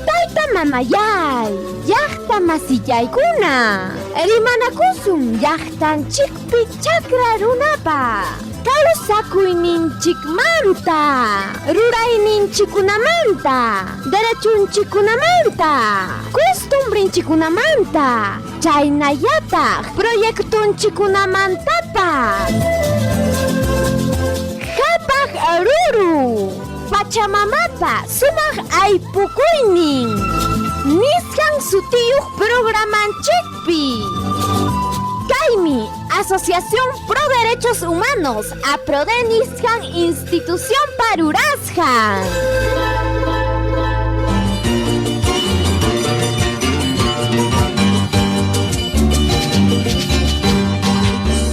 tayta mamayay, llaqta masillaykuna, rimanakusun llaqtanchikpi chakra runapa, kawsakuyninchikmanta, rurayninchikunamanta, derechunchikunamanta, costumbrinchikunamanta, chaynallataq proyectunchikunamantapas. Hapaq ruru, Pachamamapa sumaq aypukuynin, nisqan sutiyuq programanchikpi. Kaymi Asociación Pro Derechos Humanos APRODE nisqan institución parurasqan.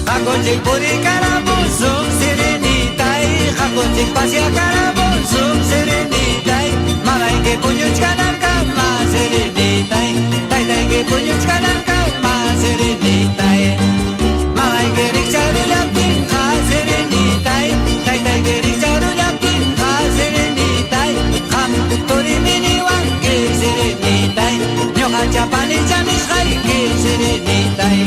Hakunchik puri karabusuk sirinitay, hakunchik pasya karabusuk sirinitay, malayki puñuchkanarkama sirinitay, taytayki puñuchkanarkama sirinitay, malayki rikcharullaptinqa sirinitay, taytayki rikcharullaptinqa sirinitay, qam turiminiwanki sirinitay, ñuqa chapanicha nisqayki sirinitay.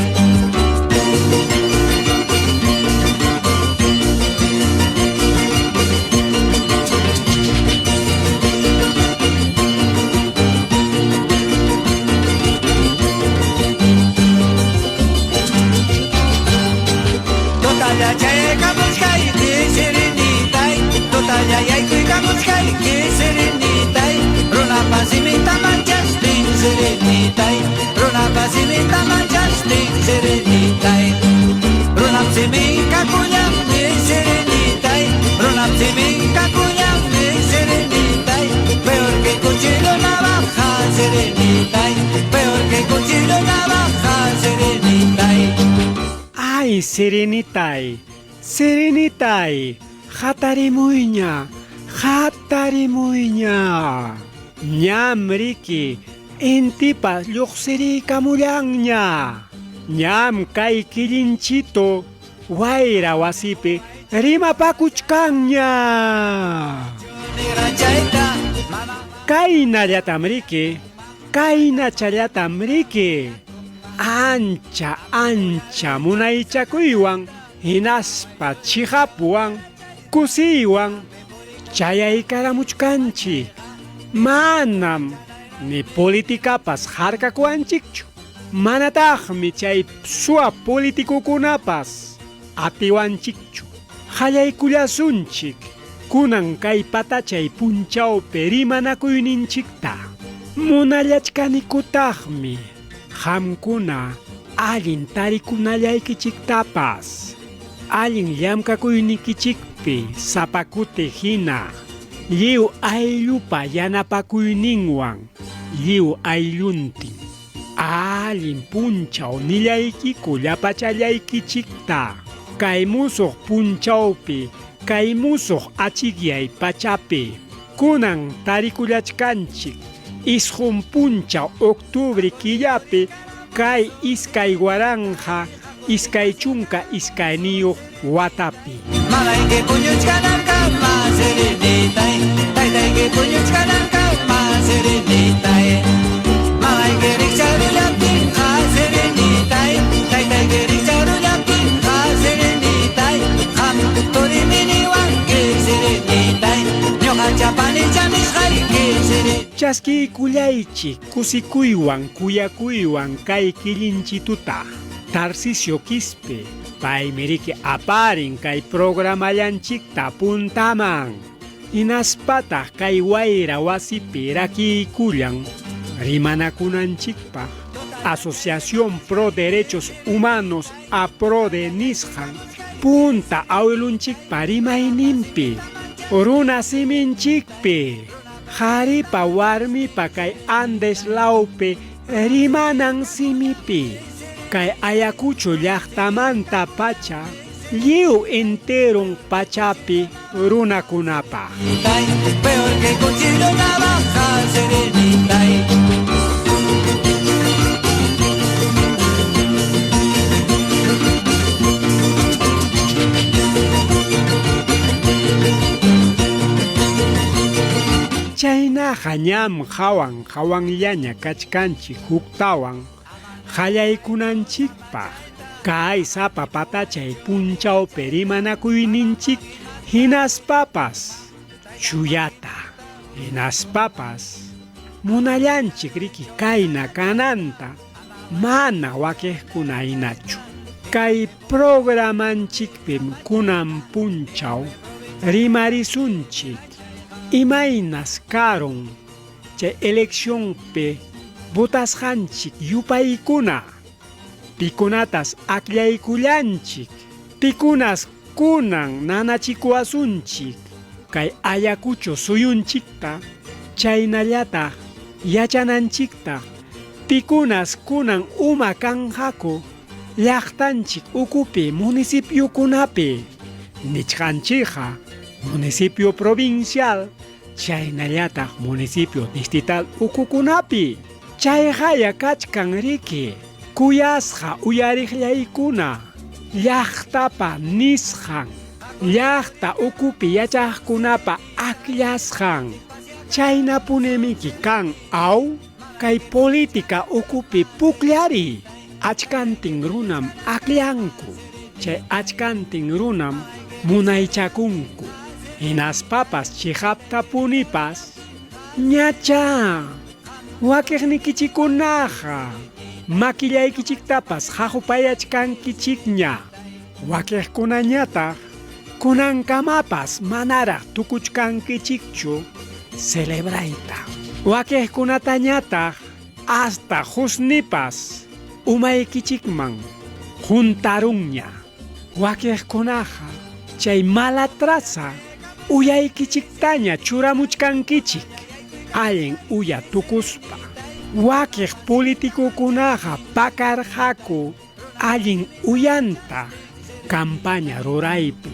Ay, Serenitay, Serenitay, Jatarimuyña, Jatarimuyña. Ñam riki, intipas lluqsiriykamullanña. Ñam kay kilinchito, wayra wasipi rimapakuchkanña. Kayna llatam riki, kayna challatam riki. Ancha munaychakuywan, hinaspa chihapuwan, kusiywan, chayaykaramuchkanchik. Manam ni politikapas harkakuanchikchu. Manataqmi chay suwa politikukunapas atiwanchikchu. Qallaykullasunchik, kunan kay patachay punchawpi rimanakuyninchikta. Munallachkanikutaqmi hamkuna allin tarikunallaykichiktapas, allin llamkakuynikichikpi sapakuti hina, lliw ayllupa yanapakuyninwan, lliw aylluntin, allin punchaw nillaykiku llapachallaykichikta, kay musuq punchawpi, kay musuq achikyay pachapi, kunan tarikullachkanchik, isqun punchaw octubre killapi, kay iskay waranja, iskay chunka iskayniyuq watapi. Malayki puñuchkanarkama sirinitay, taytayki puñuchkanarkama sirinitay, malayki rikcharullaptinqa sirinitay, taytayki rikcharullaptinqa sirinitay, qam turiminiwanki sirinitay, ñuqa chapanicha nisqayki sirinitay. Chaskiykullaychik kusikuywan kuyakuywan kay kilinchituta. Tarcisio Quispe, paymi riki aparin kay programallanchikta puntaman. Hinaspataq kay wayra wasipi rakiykullan rimanakunanchikpaq. Asociación Pro Derechos Humanos APRODE nisqan punta awilunchikpa rimayninpi, runa siminchikpi, qharipa warmipa kay Andes lawpi rimanan simipi, kay Ayacucho llaqtamanta pacha, lliw enteron pachapi runakunapaq. Peor que cuchillo navaja serenitay. Chaynaqa ñam hawanllaña kachkanchik huktawan qallaykunanchikpaq kay sapa patachay punchawpi rimanakuyninchik hinaspapas chuyata hinaspapas munallanchik riki kayna kananta mana wakiqkuna hinachu. Kay programanchikpim kunan punchaw rimarisunchik imaynas karon chay eleccionpi votasqanchik yupaykuna pikunatas aklaykullanchik pikunas kunan nanachikuwasunchik kay ayakucho suyunchikta chaynallataq yachananchikta pikunas kunan uma kanqaku llaqtanchik ukupi municipiokunapi nichqanchikqa municipio provincial chaynallataq municipio distrital ukukunapi chayqaya kachkan riki kuyasqa uyariqllaykuna llaqtapa nisqan llaqta ukupi yachaqkunapa aklasqan chayna punemiki kan aw kay política ukupi pukllari achkantin runam akllanku chay achkantin runam munaychakunku hinaspapas chihapta punipas ñacha wakiqnikichikunaqa makillaykichiktapas haqupayachkankichikña wakiqkunañataq kunankamapas manaraq tukuchkankichikchu celebrayta wakiqkunatañataq hasta husnipas umaykichikman juntarunña wakiqkunaqa chay malatraza uyaykichiktaña churamuchkankichik allin uya tukuspa wakiq politikukunaqa pakarqaku allin uyanta campaña ruraypi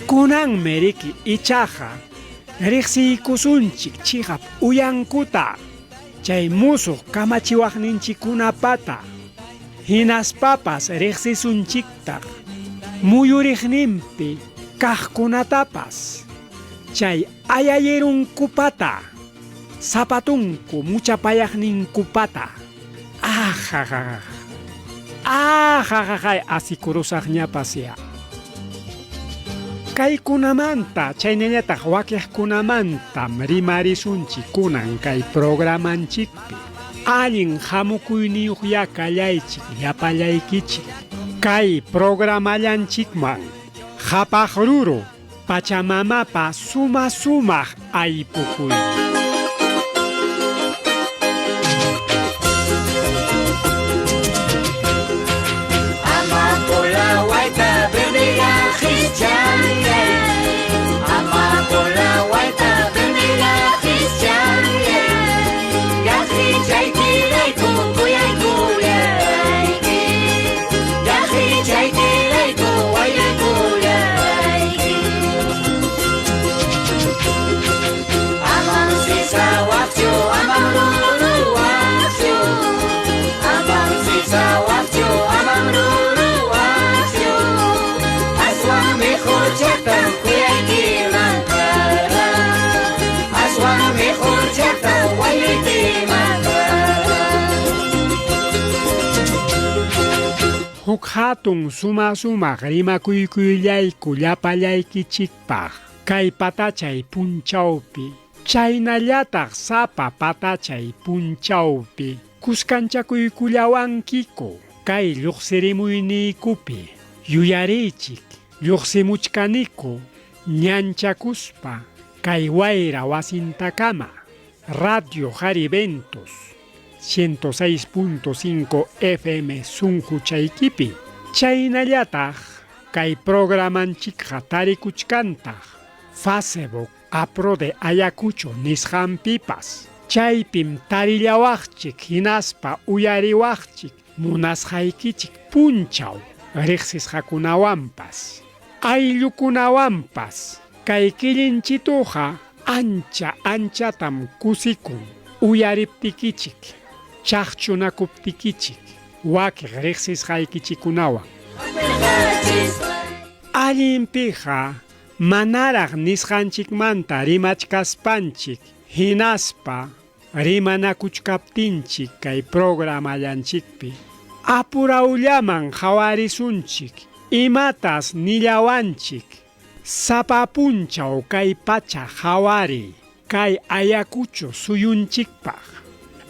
kunanmi riki ichaqa riqsiykusunchik chihap uyankuta chay musuq kamachiwaqninchikunapata hinaspapas riqsisunchiktaq muyuriqninpi kaqkunatapas chay ayayirunkupata zapatunku muchapayaqninkupata asikurusaqñapas ya kaykunamanta chaynallataq wakiqkunamantam rimarisunchik kunan kay programanchikpi allin hamukuyniyuqlla kallaychik llapallaykichik kay programallanchikman hapaq ruru Pachamamapa sumaq aypukuy. Huk hatun sumaq rimakuykuyallayku llapallaykichikpaq kay patachay punchawpi chaynallataq sapa patachay punchawpi kuskanchakuykullawankiku kay lluqsirimuyniykupi yuyarichik lluqsimuchkaniku ñanchakuspa kay wayra wasintakama Radio Jariventos 106.5 FM Sunquchaykipi chaynallataq kay programanchikqa tarikuchkantaq Facebook Apro de Ayacucho nisqanpipas chaypim tarillawaqchik hinaspa uyariwaqchik munasqaykichik punchaw riqsisqakunawanpas ayllukunawanpas kay killinchituqa anchatam kusikun uyariptikichik chaqchunakuptikichik wakiq riqsisqaykichikunawan allinpiqa manaraq nisqanchikmanta rimachkaspanchik Hinaspa rimanakuchkaptinchik kay programallanchikpi apuraullaman hawarisunchik imatas nillawanchik sapapunchaw kay pacha hawari kay ayakuchu suyunchikpaq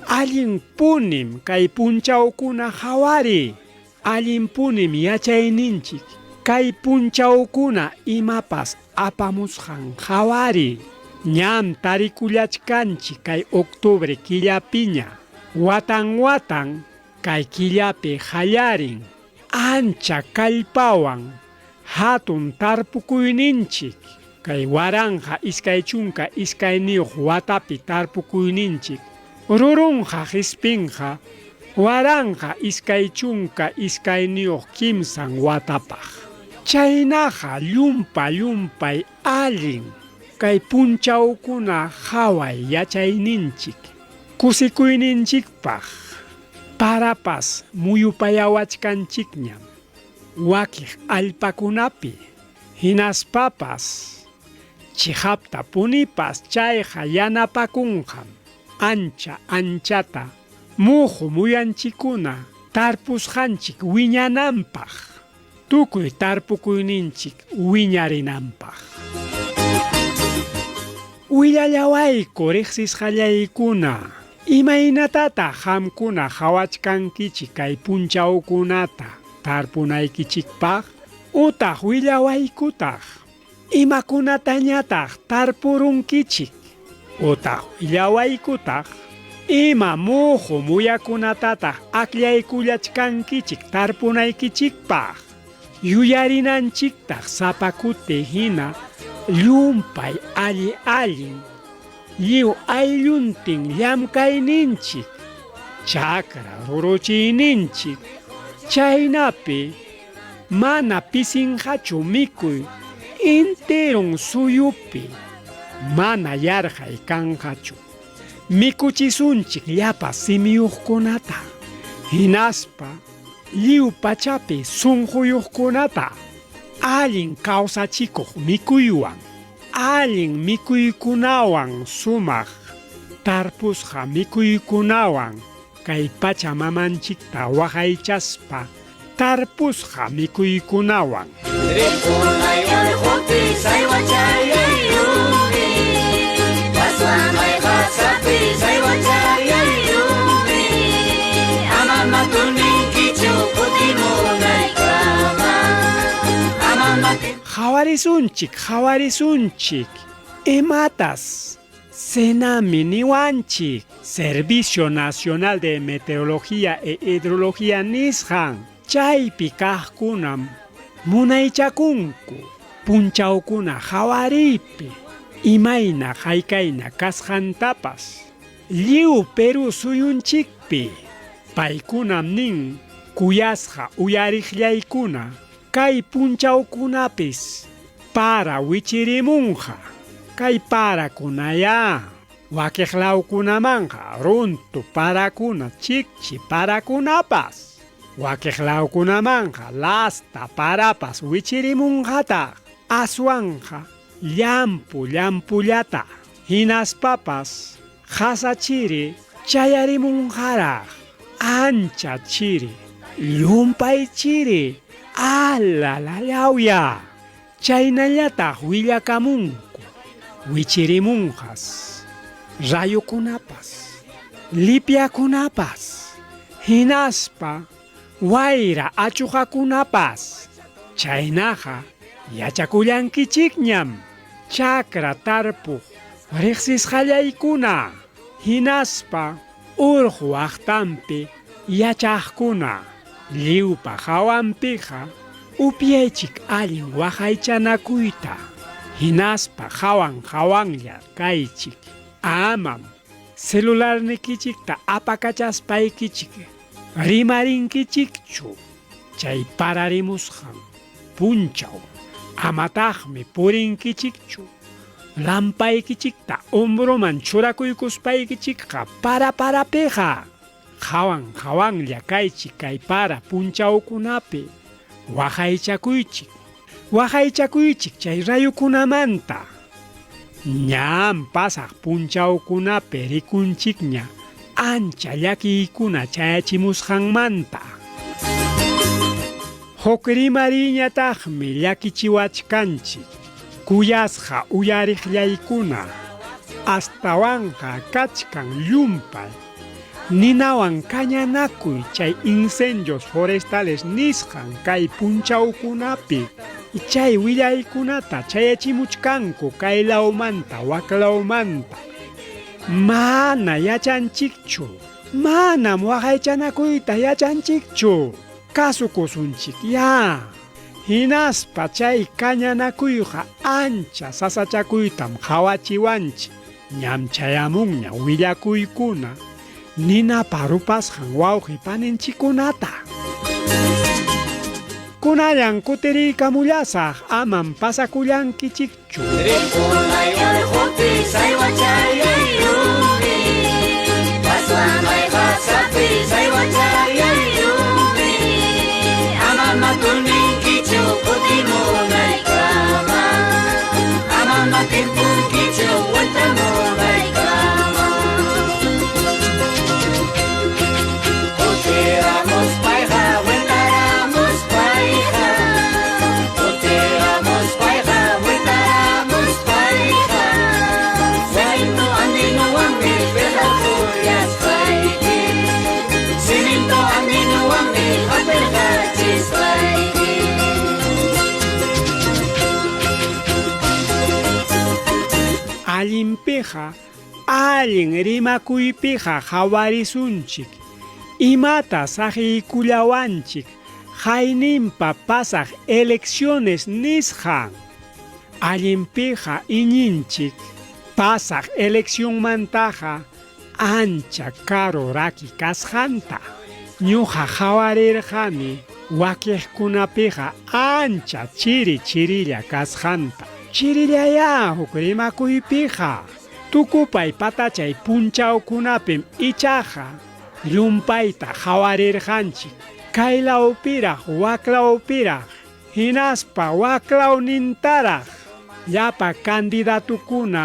allin punim kay punchawkuna hawari allin punim yachayninchik kay punchawkuna imapas apamusqan hawari ñam tarikullachkanchik kay octubre killapiña watan kay killapi hallarin ancha kallpawan hatun tarpukuyninchik kay waranja iskay chunka iskayniyuq watapi tarpukuyninchik rurunja hispinja waranja iskay chunka iskayniyuq kimsan watapaq chaynaja llumpay allin kay punchawkuna haway yachayninchik kusikuyninchikpaq parapas muyupayawachkanchikñam wakiq allpakunapi hinaspapas chihapta punipas chayqa yanapakunqam anchata muhu muyanchikuna tarpusqanchik wiñananpaq tukuy tarpukuyninchik wiñarinanpaq willallawayku riqsisqallaykuna imaynatataq qamkuna hawachkankichik kay punchawkunata tarpunaykichikpaq utaq willawaykutaq imakunatañataq tarpurunkichik utaq willawaykutaq ima muhu muyakunatataq aqllaykullachkankichik tarpunaykichikpaq yuyarinanchiktaq sapakuti hina llumpay allin lliw aylluntin llamkayninchik chakra ruruchiyninchik chaynapi mana pisinqachu mikuy enterun suyupi mana yarqay kanqachu mikuchisunchik llapa simiyuqkunata hinaspa lliw pachapi sunquyuqkunata allin kawsachikuq mikuywan allin mikuykunawan sumaq tarpusqa mikuykunawan kay pachamamanchikta waqaychaspa tarpusqa mikuykunawan Hawarisunchik imatas senami niwanchik Servicio Nacional de Meteorología e Hidrología nisqan chaypi kaqkunam munaychakunku punchawkuna hawaripi imayna haykayna kasqantapas lliw Perú suyunchikpi paykunam nin kuyasqa uyariqllaykuna kay punchawkunapis para wichirimunqa kay parakunaya wakiqlawkunamanja runtu parakuna chikchi parakunapas wakiqlawkunamanja lasta parapas wichirimunqataq aswanja llampullata hinaspapas qasachiri chayarimunjaraq ancha chiri llumpay chiri alalallawya chaynallataq willakamunku wichirimunqas rayukunapas lipyakunapas hinaspa wayra achuqakunapas chaynaqa yachakullankichikñam chakra tarpuq riqsisqallaykuna hinaspa urqu waqtanpi yachaqkuna lliwpa hawanpiqa upyaychik allin waqaychanakuyta hinaspa hawanlla kaychik amam celularnikichikta apakachaspaykichik rimarinkichikchu chay pararimusqan punchaw amataqmi purinkichikchu lampaykichikta umbruman churakuykuspaykichikqa parapiqa hawanlla kaychik kay para punchawkunapi waqaychakuychik chay rayukunamanta Ñam pasaq punchawkunapi rikunchikña ancha llakiykuna chayachimusqanmanta. Huk rimariñataqmi llakichiwachkanchik kuyasqa uyariqllaykuna astawanqa kachkan llumpay ninawan kañanakuy chay incendios forestales nisqan kay punchawkunapi chay willaykunata chayachimuchkanku kay lawmanta waklawmanta. Mana yachanchikchu, manam waqaychanakuyta yachanchikchu, kasukusunchik ya. Hinaspa chay kañanakuyqa ancha sasachakuytam hawachiwanchik. Ñam chayamunña willakuykuna ninapa rupasqan wawqi paninchikunata. Kunallan kutiriykamullasaq amam pasakullankichikchu. Ripunay urqupi saywachayayumi, paslamay pasapi saywachayayumi, amam maturninkichu kutimunaykama, amam matinpunkichu waltamunaykama. Kutiramos payqa weltaramos payqa, kutiramos payqa weltaramos payqa, Zainto andinuwanmi pirqakuyasqayki, siminto andinuwanmi hapirqachisqayki. Allinpiqa allin rimakuypiqa hawarisunchik imata saqiykullawanchik hayninpa pasaq elecciones nisqan. Allinpiqa iñinchik pasaq eleccionmantaqa ancha karo raki kasqanta. Ñuqa hawarirqani wakiqkunapiqa ancha chirilla kasqanta. Chirillaya huk rimakuypiqa tukupay patachay punchawkunapim ichaqa llumpayta hawarirqanchik kay lawpiraq waklawpiraq hinaspa waklawnintaraq llapa candidatukuna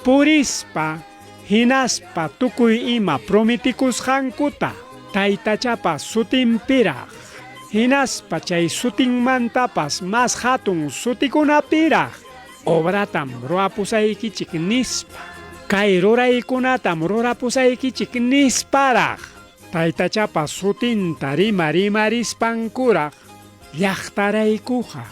purispa hinaspa tukuy ima prometikusqankuta taytachapa sutinpiraq hinaspa chay sutinmantapas mas hatun sutikunapiraq obratam ruapusaykichik nispa kay ruraykunatam rurapusaykichik nisparaq taytachapa sutinta rimarispankuraq llaqtaraykuqa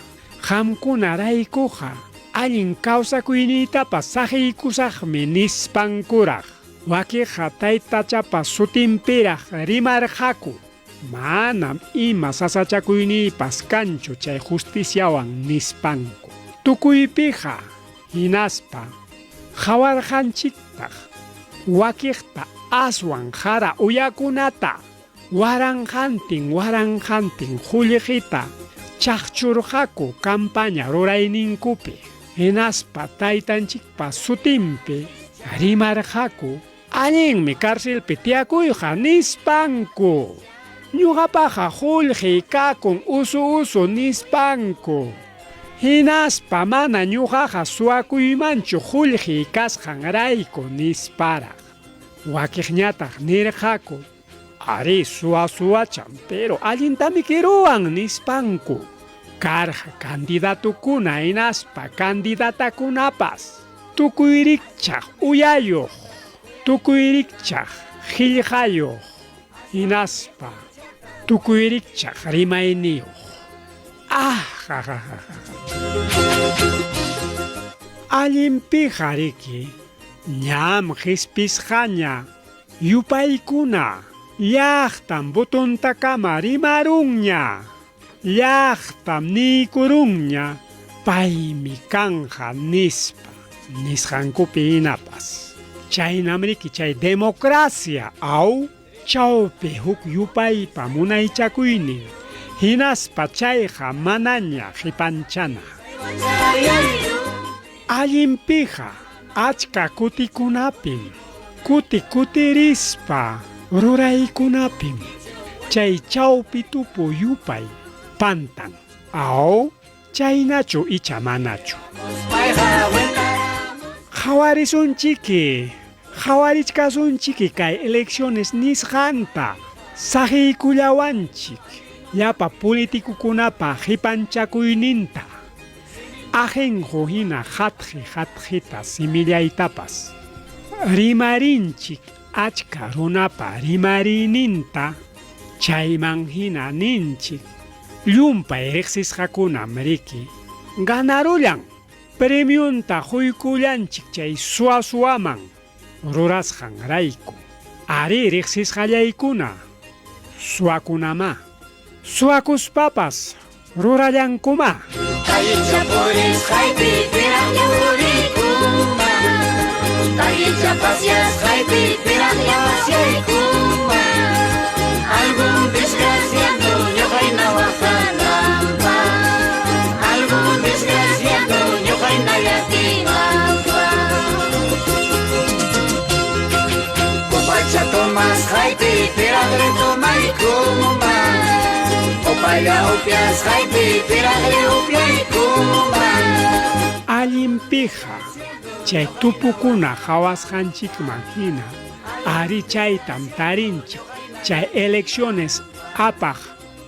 qamkunaraykuqa allin kawsakuyniytapas saqiykusaqmi nispankuraq wakiqa taytachapa sutinpiraq rimarqaku manam ima sasachakuyniypas kanchu chay justiciawan nispanku tukuypiqa hinaspa hawarqanchiktaq wakiqta aswan hara uyakunata waranqantin qullqita chaqchurqaku campaña rurayninkupi hinaspa taytanchikpa sutinpi rimarqaku allinmi karsilpi tiyakuyqa nispanku ñuqapaqa qullqi kakun usu nispanku hinaspa mana ñuqaqa suwakuymanchu qullqi kasqanrayku nisparaq wakiqñataq nirqaku ari suwachan pero allintami kiruwan nispanku karqa candidatukuna hinaspa candidatakunapas tukuyrikchaq uyayuq tukuyrikchaq qillqayuq hinaspa tukuyrikchaq rimayniyuq allinpiqa riki ñam qispisqaña yupaykuna llaqtam butuntakama rimarunña llaqtam niykurunña paymi kanqa nisqankupi hinapas chaynam riki chay democracia aw chawpi huk yupaypa munaychakuynin hinaspa chayqa manaña qipanchana allinpiqa achka kutikunapim kutirispa ruraykunapim chay chawpi tupu yupay pantan aw chaynachu icha manachu Hawarichkasunchiki kay elecciones nisqanta saqiykullawanchik llapa politikukunapa qipanchakuyninta ajenjo hina hatqita simillaytapas rimarinchik achka runapa rimariyninta chayman hina ninchik llumpay riqsisqakunam riki ganarullan premiunta quykullanchik chay suwaman rurasqan rayku ari riqsisqallaykuna suwakunama suwakuspapas rurallankumá Tayicha puris haypi piraqlla purikunma Tayicha pasias haypi piraqlla pasyaykuma Algún desgraciado ñuqayna waqanampa Algún desgraciado ñuqayna llakinampa Kupacha tomas haypi piraqlla tomaykuma Opaya upias haypi piraqlla upyaykuma Allimpija chay tupukuna hawasqanchikman hina ari chaytam tarinchik chay elecciones apaq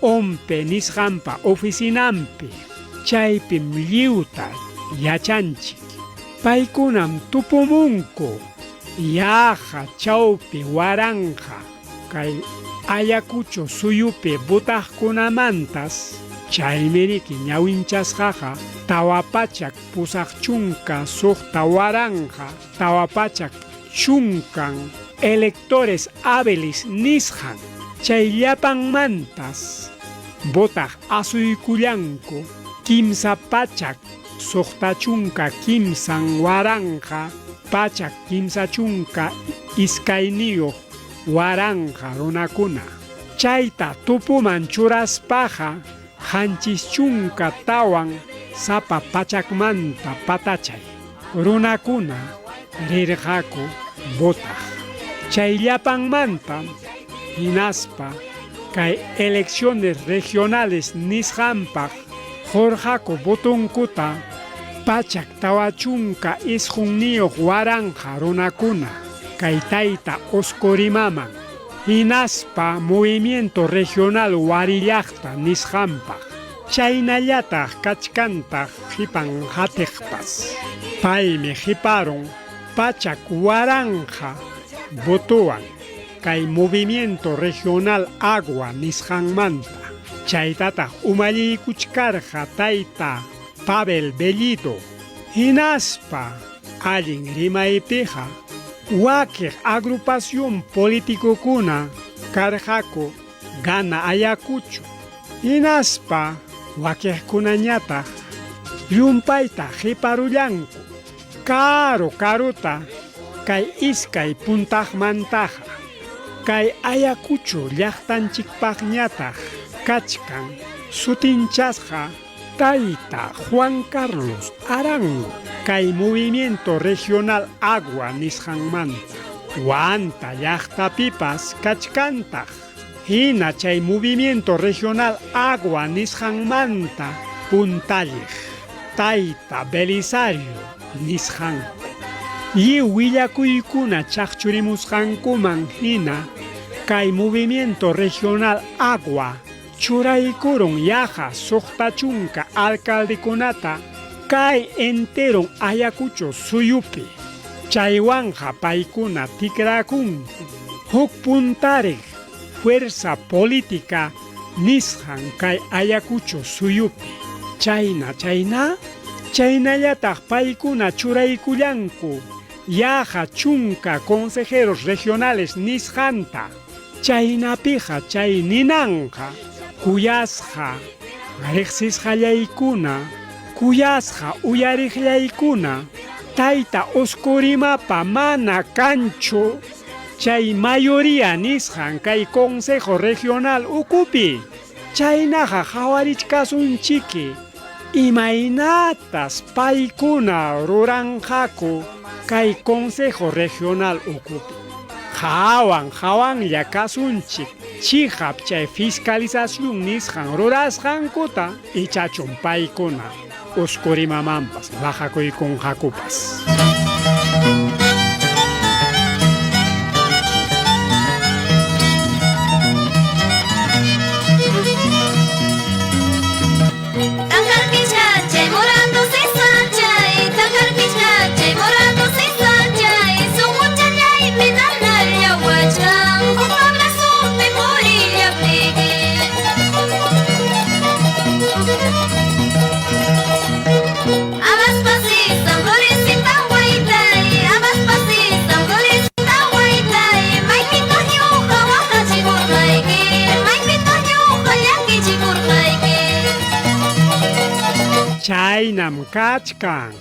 ompe nisqanpa oficinampi chaypim lliwta yachanchik paykunam tupumunku yaqa chawpi waranja kay Ayacucho suyupi butaqkunamantas chaymiriki ñawinchasqaqa tawapachak pusaq chunka suqta waranja tawapachak chunkan electores habilis nisqan chay llapanmantas butaq asuykullanku kimsa pachak suqta chunka kimsan waranja pachak kimsa chunka iskayniyuq waranja runakuna chayta tupuman churaspaqa hanchis chunka tawan sapa pachakmanta patachay runakuna rirqaku botaq chay llapanmanta hinaspa kay elecciones regionales nisqanpaq jorqaku botunkuta pachak tawa chunka isqunniyuq waranja runakuna kay tayta Oscorimaman hinaspa movimiento regional warillaqta nisqanpaq chaynallataq kachkantaq qipan hatiqpas paymi qiparun pachak waranja botuwan kay movimiento regional agua nisqanmanta chaytataq umaliykuchkarqa tayta Pavel Bellido hinaspa allin rimaypiqa wakiq agrupación políticokuna karqaku Gana Ayacucho hinaspa wakiqkunañataq llumpayta qiparullanku karuta kay iskay puntaqmantaqa kay Ayacucho llaqtanchikpaqñataq kachkan sutinchasqa tayta Juan Carlos Arango kay movimiento regional agua nisqanmanta wanta llaqtapipas kachkantaq hina chay movimiento regional agua nisqanmanta puntalliq tayta Belisario nisqanku lliw willakuykuna chaqchurimusqankuman hina kay movimiento regional agua churaykurun yaqa suqta chunka alcaldekunata kay enteron Ayacucho suyupi chaywanja paykuna tikrakunku huk puntariq fuerza política nisqan kay Ayacucho suyupi chaynallataq paykuna churaykullanku yaqa chunka consejeros regionales nisqanta chaynapiqa chay ninanqa kuyasqa riqsisqallaykuna kuyasqa uyariqllaykuna tayta Oscorimapa mana kanchu chay mayoría nisqan kay consejo regional ukupi chaynaqa qhawarichkasunchiki imaynatas paykuna ruranqaku kay consejo regional ukupi hawanlla kasunchik chihap chay fiscalización nisqan rurasqankuta ichachun paykuna Oscorimamanpas laqakuykunqakupas Chaynam kachkan.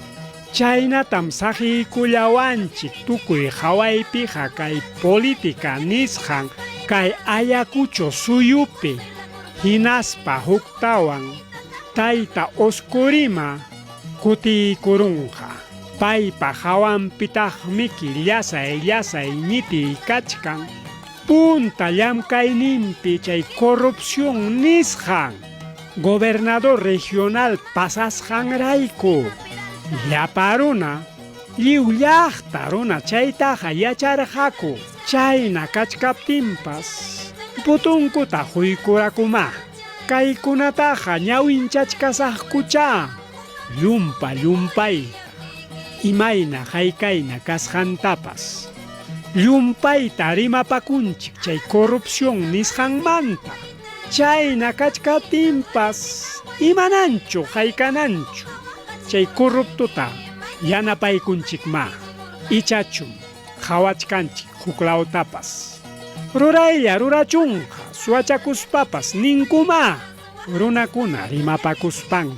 Chaynatam saqiikullawanchik tukuy hawaypiqa kay política nisqan kay Ayacucho suyupi hinaspa huktawan tayta Oskurima kutiykurunqa. Paypa hawanpitaqmiki llasay ñitiy kachkan. Punta llamkayninpi chay corrupción nisqan gobernador regional pasasqanrayku. Llapa runa, lliw llaqta runa chaytaqa yacharqaku. Chayna kachkaptinpas, putunkuta huykurakumá. Kaykunataqa ñawinchachkasaqkuchá. Llumpayta, imayna haykayna kasqantapas. Llumpayta rimapakunchik chay corrupción nisqanmanta. Chayna kachkaptinpas, imananchu haykananchu. Chay corruptuta yanapaykunchikma. Ichachum hawachkanchik huklautapas. Ruraylla rurachunqa suachakuspapas ninkuma. Runakuna rimapakuspan.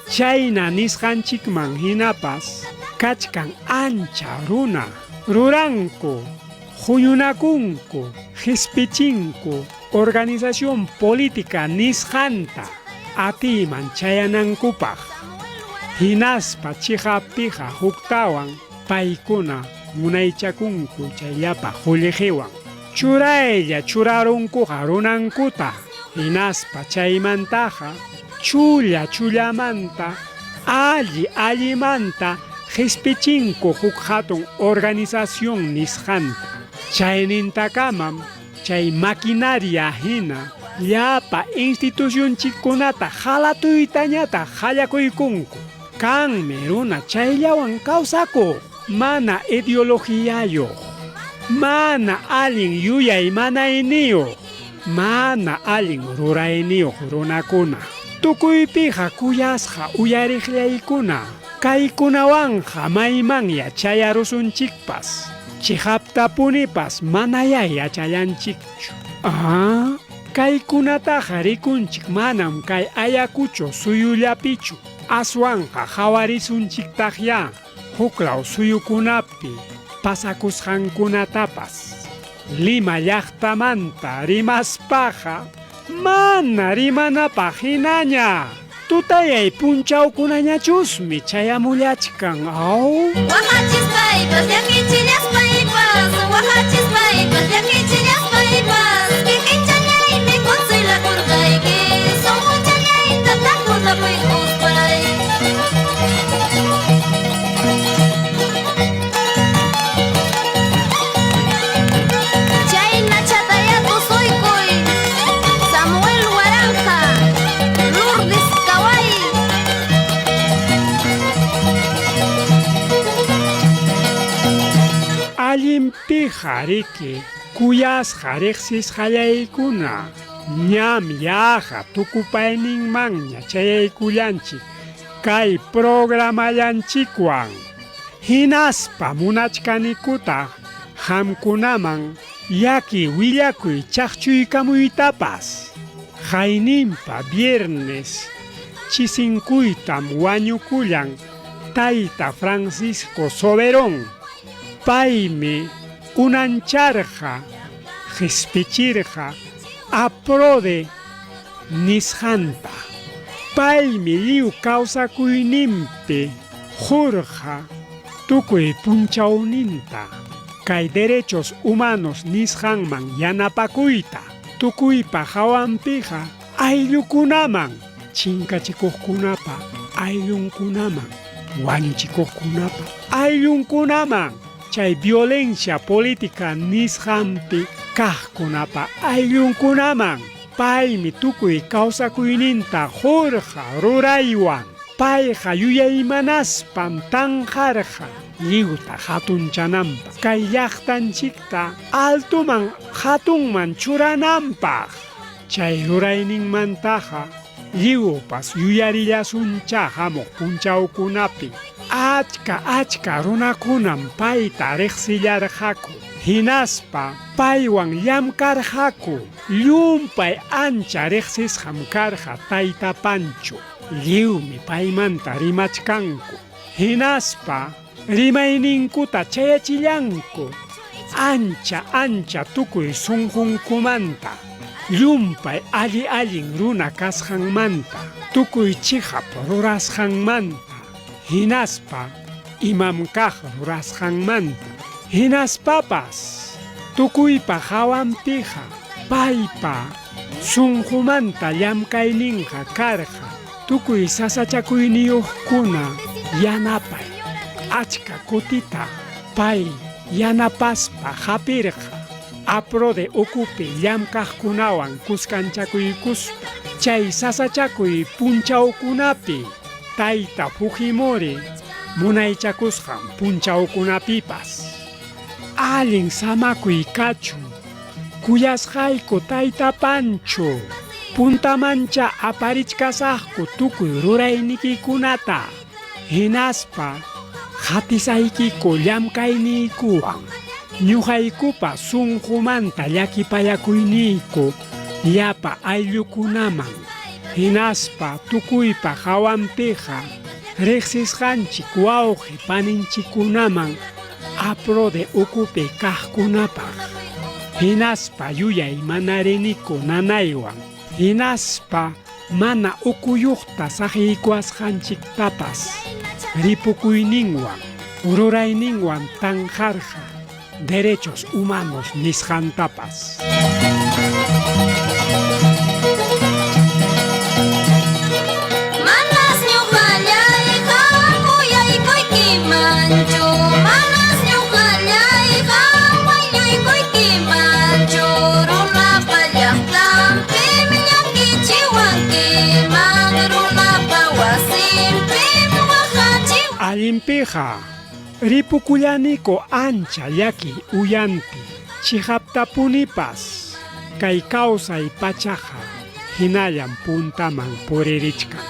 Chayna nisqanchikman hinapas kachkan ancha runa. Ruranku, huyunakunku, hispichinku, organización política nisqanta. Atiman chayanankupaq. Hinaspa chiqapiqa huktawan paykuna munaychakunku chayllapa huliqiwan. Churaylla churarunkuqa runankuta. Hinaspa chaymantaqa chullamanta allimanta hispichinku huk hatun organización nisqanta. Chaynintakamam chay maquinaria hina llapa institucionchikunata halatuytañata hallakuykunku. Kanmi runa chayllawan kawsaku. Mana ideologiayo, mana allin yuyay manayniyuq, mana allin rurayniyuq runakuna. Tukuypiqa kuyasqa uyariqllaykuna. Kaykunawanja maymanya chayarusunchikpas. Chihaptapunipas mana yachallanchikchu. Kaykunataqa rikunchik manam kay Ayacucho suyullapichu. Aswanja hawarisunchiktaqya. Huklaw suyukunapi pasakusqankunatapas. Lima llaqtamanta rimaspaqa mana rimanapaq hinaña. Tutayay punchawkunañachusmi chayamullachkan. Waqachismaypas llakichillasmaypas, waqachismaypas llakichillasmaypas, kikinchayaymi kusilakurqayki, sumuchayayta takutapuykuspay. Chayna chatayapusuykuy, Samuel Waranja, Lourdes Kaway. Allimpiqa riki kuyasqa riqsisqallaykuna. Ñam yaqa tukupayninmanña chayaykullanchik kay programallanchikwan. Hinaspa munachkanikutaq hamkunaman yaki willakuy chaqchuykamuytapas. Hayninpa viernes chisinkuytam wañukullan tayta Francisco Soberón. Paymi unancharqa, hispichirqa, aprode nisqanta. Paymi lliw kawsakuyninpi hurqa tukuy punchawninta. Kay derechos humanos nisqanman yanapakuyta. Tukuypa hawanpiqa ayllukunaman, chinkachikuqkunapa ayllunkunaman wañuchikuqkunapa ayllunkunaman chay violencia política nisqanpi kaqkunapa ayllunkunaman paymi tukuy kawsakuyninta hurqa ruraywan payqa yuyaymanaspan tanqarqa lliwta hatunchananpaq kay llaqtanchikta altuman hatunman churananpaq chay rurayninmantaqa lliwpas yuyarillasuncha hamuq punchawkunapi achka runakunam payta riqsillarqaku hinaspa paywan llamkarqaku llumpay ancha riqsisqam karqa tayta Pancho lliwmi paymanta rimachkanku hinaspa rimayninkuta chayachillanku ancha tukuy sunqunkumanta llumpay allin runa kasqanmanta tukuy chihap rurasqanmanta hinaspa imam kaq rurasqanmanta hinaspapas tukuypa hawanpiqa paypa sunqumanta llamkayninqa karqa tukuy sasachakuyniyuqkuna yanapay achka kutita pay yanapaspa hapirqa apro de ocupe llamkaqkunawan kuskanchakuykuspa chay sasachakuy punchawkunapi tayta Fujimori munaychakusqan punchawkunapipas allin samakuy kachun kuyasqayku tayta Pancho puntamancha aparichkasaqku tukuy ruraynikikunata hinaspa hatisaykiku llamkayniykuwan ñuqaykupa sunqumanta llakipayakuyniku llapa ayllukunaman hinaspa tukuypa hawanpiqa riqsisqanchik wawqi paninchikunaman apro de ocupe kaqkunapaq hinaspa yuyay mana riniku nanaywan hinaspa mana ukuyuqta saqiykuasqanchiktapas ripukuyninwan rurayninwan tanqarqa derechos humanos nisqantapas Manas ñuqallayqa kuyaykuykimanchu Manas ñuqallayqa wañuykuykimanchu Runapa llaqtanpim llakichiwankiman Runapa wasinpim waqachiwankiman allinpiqa ripukullaniku ancha llaki uyanti chihaptapunipas kay kawsay pachaqa hinallan puntaman puririchkan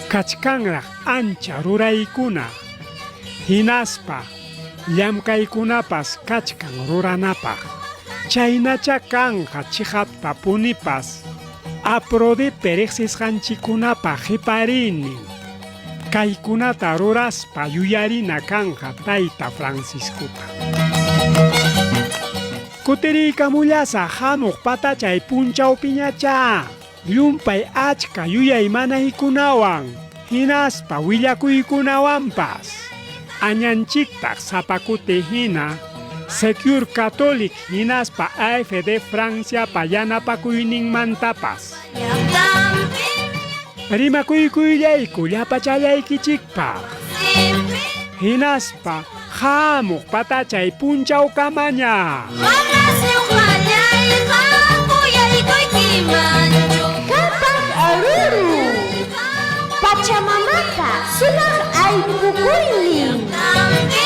kachkanraq ancha ruraykuna hinaspa llamkaykunapas kachkan ruranapaq chaynacha kanqa chihaptapunipas aprodipe riqsisqanchikunapaq hiparinin kaykunata ruraspa yuyarina kanqa tayta Franciscuta kutiriykamullasa hamuq patachay punchawpiñacha llumpay achka yuyay manaykunawan hinaspa willakuykunawanpas añanchiktaq sapakuti hina Secure Catholic hinaspa AFD Franciapa yanapakuyninmantapas rimakuykuylayku llapachallaykichikpaq hinaspa hamuq patachay punchawkamaña Manas ñuqallayqa kuyaykuykimanchu Kapak aruru Pachamamapa sumaq aypukuynin Tampi